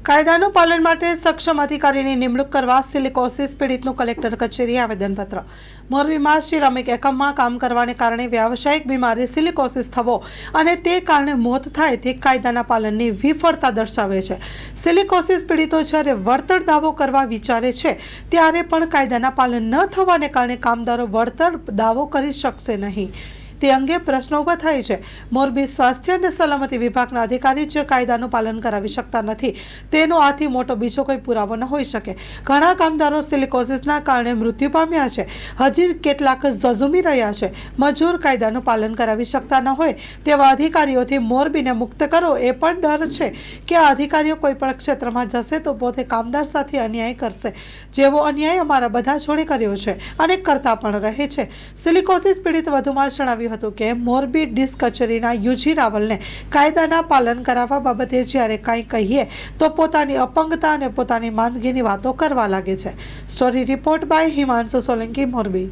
કાયદાનું પાલન માટે સક્ષમ અધિકારીની નિમણૂક કરવા સિલિકોસિસ પીડિતનું કલેક્ટર કચેરીએ આવેદનપત્ર। મોરબીમાં સિરામિક એકમમાં કામ કરવાને કારણે વ્યાવસાયિક બીમારી સિલિકોસિસ થવો અને તે કારણે મોત થાય તે કાયદાના પાલનની વિફળતા દર્શાવે છે। સિલિકોસિસ પીડિતો જ્યારે વળતર દાવો કરવા વિચારે છે ત્યારે પણ કાયદાના પાલન ન થવાને કારણે કામદારો વળતર દાવો કરી શકશે નહીં। તે અંગે પ્રશ્ન ઊભા થાય છે। મોરબી સ્વાસ્થ્ય અને સલામતી વિભાગના અધિકારી જે કાયદાનું પાલન કરાવી શકતા નથી તેનો આથી મોટો બીજો કોઈ પુરાવો ન હોઈ શકે। ઘણા કામદારો સિલિકોસિસના કારણે મૃત્યુ પામ્યા છે, હજી કેટલાક ઝઝૂમી રહ્યા છે। મજૂર કાયદાનું પાલન કરાવી શકતા ન હોય તેવા અધિકારીઓથી મોરબીને મુક્ત કરો એ પણ ડર છે કે આ અધિકારીઓ કોઈ પણ ક્ષેત્રમાં જશે તો પોતે કામદાર સાથે અન્યાય કરશે, જેવો અન્યાય અમારા બધા જોડે કર્યો છે અને કરતા પણ રહે છે। સિલિકોસિસ પીડિત વધુમાં જણાવ્યું હતું કે મોરબી ડીસ કચેરીના યુજી રાવલને કાયદાના પાલન કરાવવા બાબતે જ્યારે કંઈ કહીએ તો પોતાની અપંગતા અને પોતાની માંદગીની વાતો કરવા લાગે છે। Story report by Himanshu Solanki, Morbi.